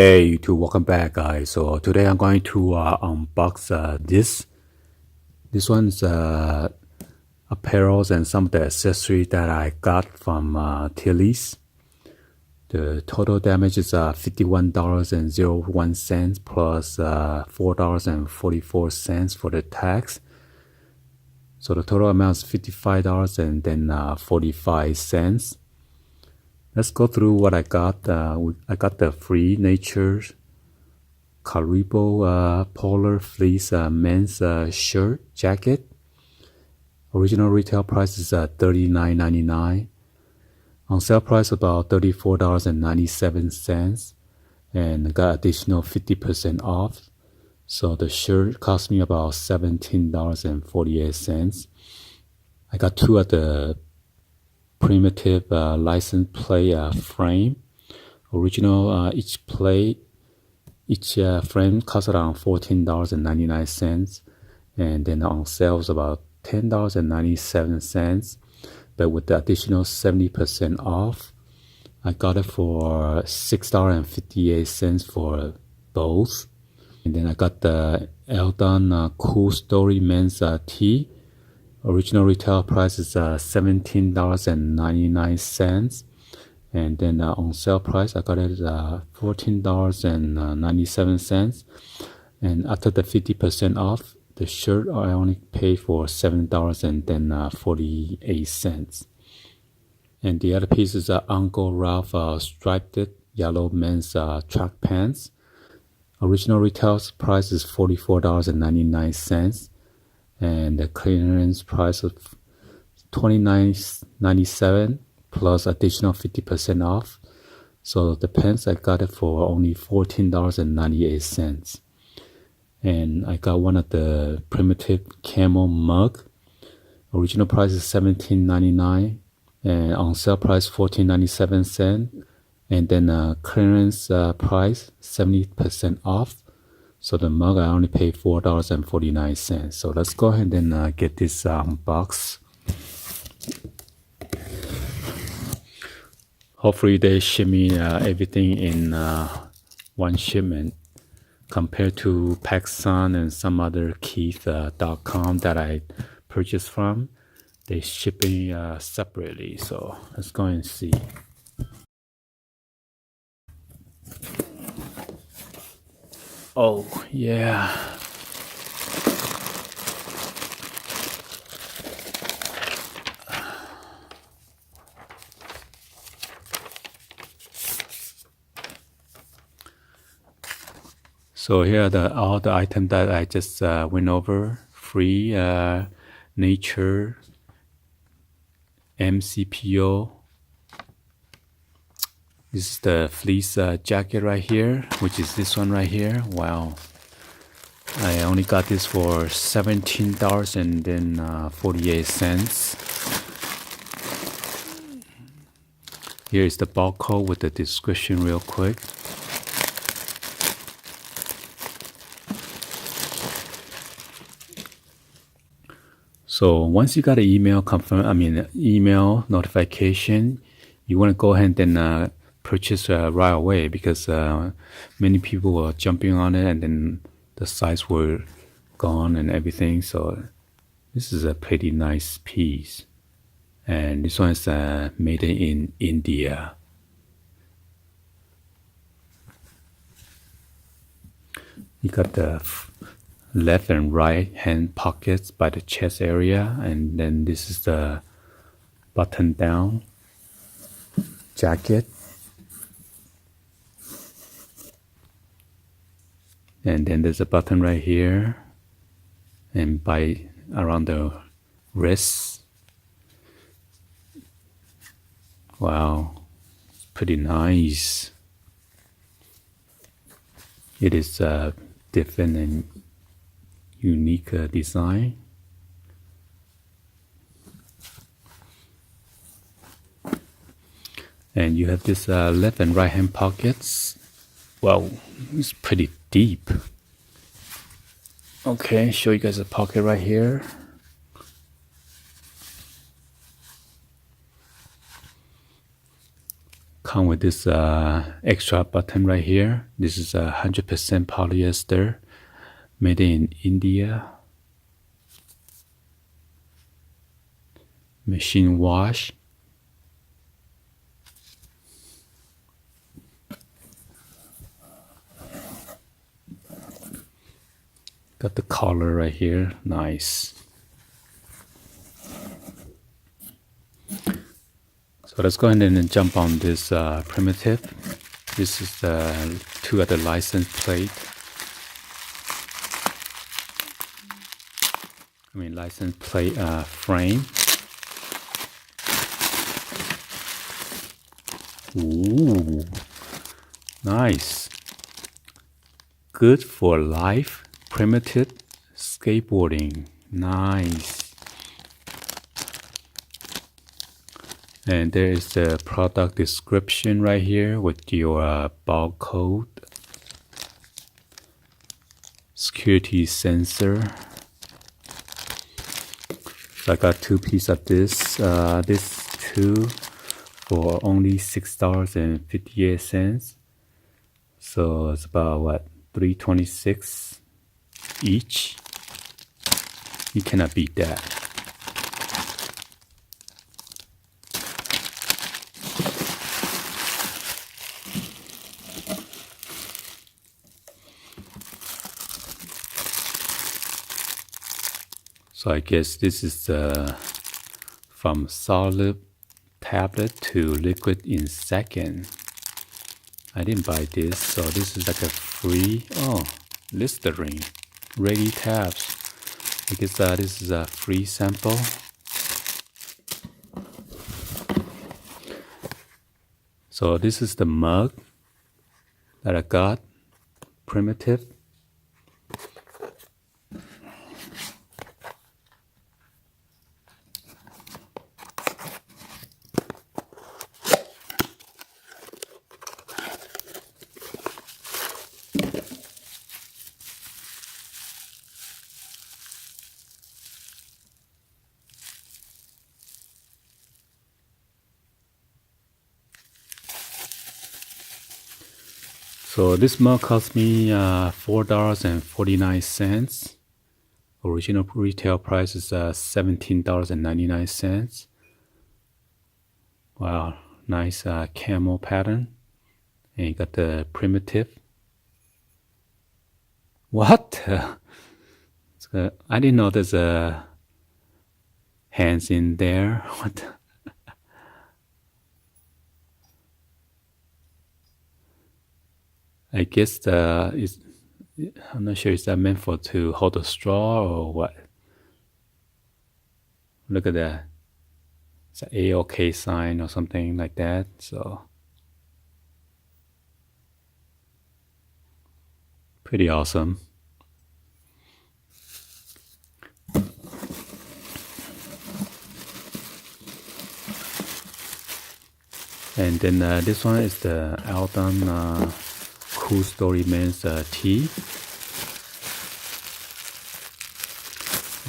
Hey YouTube, welcome back guys. So today I'm going to unbox this. This one's apparels and some of the accessories that I got from Tilly's. The total damage is $51.01 plus $4.44 for the tax. So the total amount is $55 and then 45 cents. Let's go through what I got. I got the Free Nature Caribou Polar Fleece men's shirt jacket. Original retail price is $39.99. On sale price about $34.97, and I got additional 50% off. So the shirt cost me about $17.48. I got two of the primitive license plate frame. Original each frame costs around $14.99, and then on sale is about $10.97. But with the additional 70% off, I got it for $6.58 for both. And then I got the Eldon Cool Story men's tee. Original retail price is $17.99, and then on sale price I got it $14.97, and after the 50% off, the shirt I only paid for $7.48. And the other piece is Uncle Ralph striped yellow men's track pants. Original retail price is $44.99, and the clearance price of $29.97 plus additional 50% off. So the pants I got it for only $14.98. And I got one of the primitive camel mug. Original price is $17.99, and on sale price $14.97, and then clearance price 70% off. So the mug I only paid $4.49. So let's go ahead and get this unboxed. Hopefully they ship me everything in one shipment, compared to PacSun and some other Keith.com that I purchased from. They ship me separately. So let's go and see. Oh yeah. So here are all the items that I just went over. Free Nature MCPO. This is the fleece jacket right here, which is this one right here. Wow. I only got this for $17.48. Here is the barcode with the description real quick. So once you got an email email notification, you want to go ahead and purchase right away, because many people were jumping on it and then the sites were gone and everything. So this is a pretty nice piece, and this one is made in India. You got the left and right hand pockets by the chest area, and then this is the button down jacket, and then there's a button right here and by around the wrists. Wow, it's pretty nice. It is different and unique design. And you have this left and right hand pockets. Wow, it's pretty deep. Okay, show you guys a pocket right here. Come with this extra button right here. This is 100% polyester, made in India. Machine wash. Got the collar right here. Nice. So let's go ahead and jump on this primitive. This is the two other license plate. License plate frame. Ooh, nice. Good for life. Primitive skateboarding. Nice. And there is the product description right here with your barcode. Security sensor. So I got 2 pieces of this. This two for only $6.58. So it's about what, $3.26 each. You cannot beat that. So I guess this is from solid tablet to liquid in second. I didn't buy this, so this is like a free, Listerine, ready tabs. I guess this is a free sample. So this is the mug that I got, primitive. So this mug cost me $4.49. Original retail price is $17.99. Wow, nice camel pattern. And you got the primitive. What? I didn't know there's hands in there. What? I guess I'm not sure, is that meant to hold a straw or what? Look at that. It's an A-OK sign or something like that. So pretty awesome. And then this one is the Aldan Cool Story Men's Tea.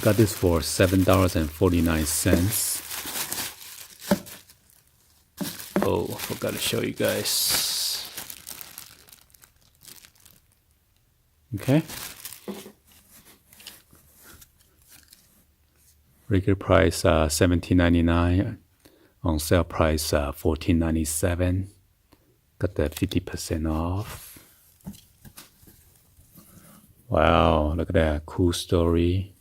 Got this for $7.49. Oh, forgot to show you guys. Okay. Regular price $17.99. On sale price $14.97. Got that 50% off. Wow, look at that. Cool Story.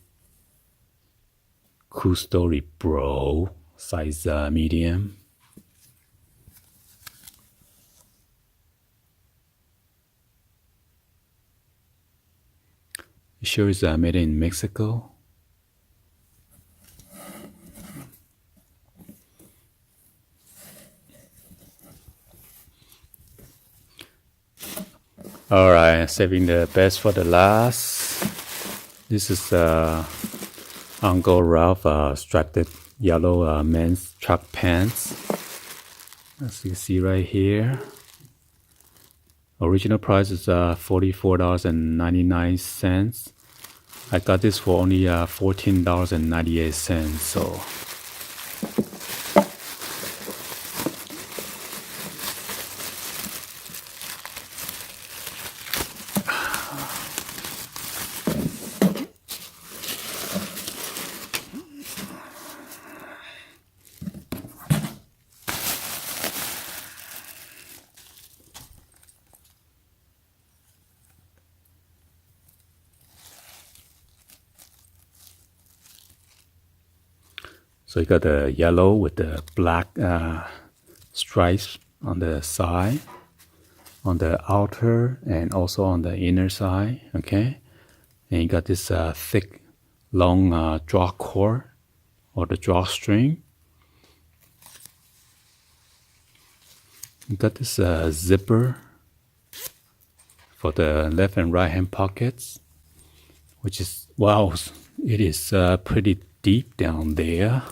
Cool Story Bro. Size medium. It sure is made in Mexico. Alright, saving the best for the last. This is Uncle Ralph striped yellow men's truck pants. As you see right here. Original price is $44.99. I got this for only $14.98. So So you got the yellow with the black stripes on the side, on the outer, and also on the inner side. Okay, and you got this thick, long draw cord or the drawstring. You got this zipper for the left and right hand pockets, which is, wow, it is pretty deep down there.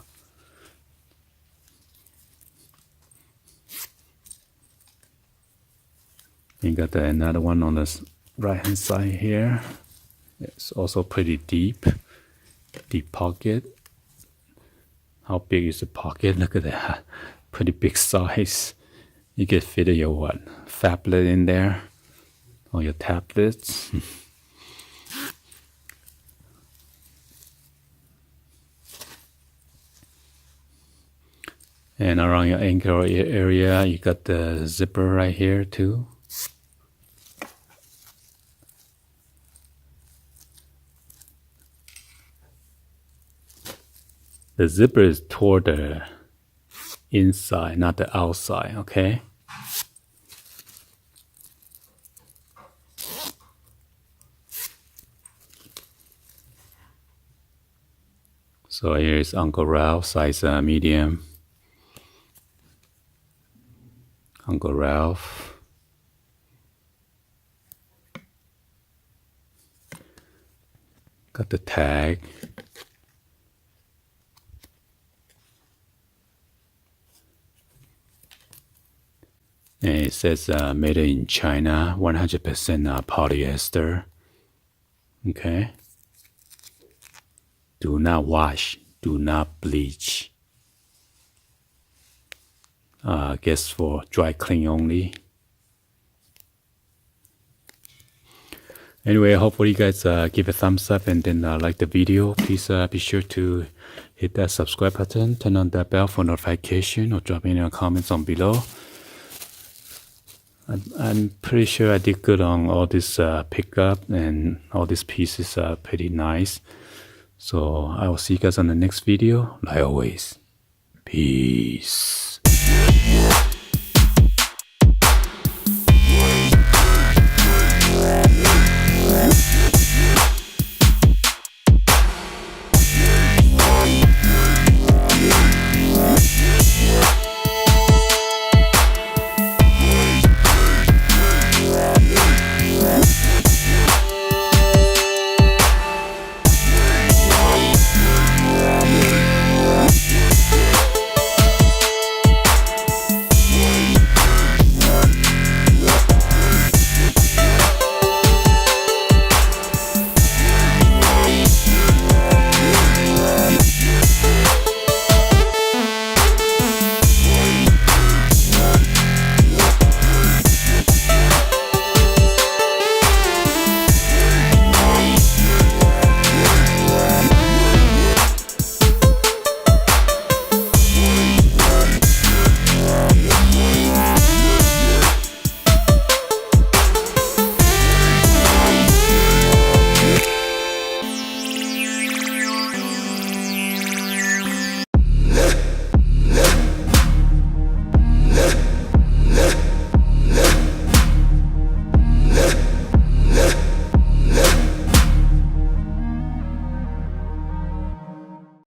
You got another one on the right hand side here. It's also pretty deep pocket. How big is the pocket? Look at that, pretty big size. You could fit your what, phablet in there, or your tablets. And around your ankle area, you got the zipper right here too. The zipper is toward the inside, not the outside, okay? So here is Uncle Ralph, size medium. Uncle Ralph. Got the tag. And it says made in China, 100% polyester. Okay. Do not wash, do not bleach. Guess for dry clean only. Anyway, hopefully you guys give a thumbs up and then like the video. Please be sure to hit that subscribe button, turn on that bell for notification, or drop any comments on below. I'm pretty sure I did good on all this pickup, and all these pieces are pretty nice. So I will see you guys on the next video. Like always, peace.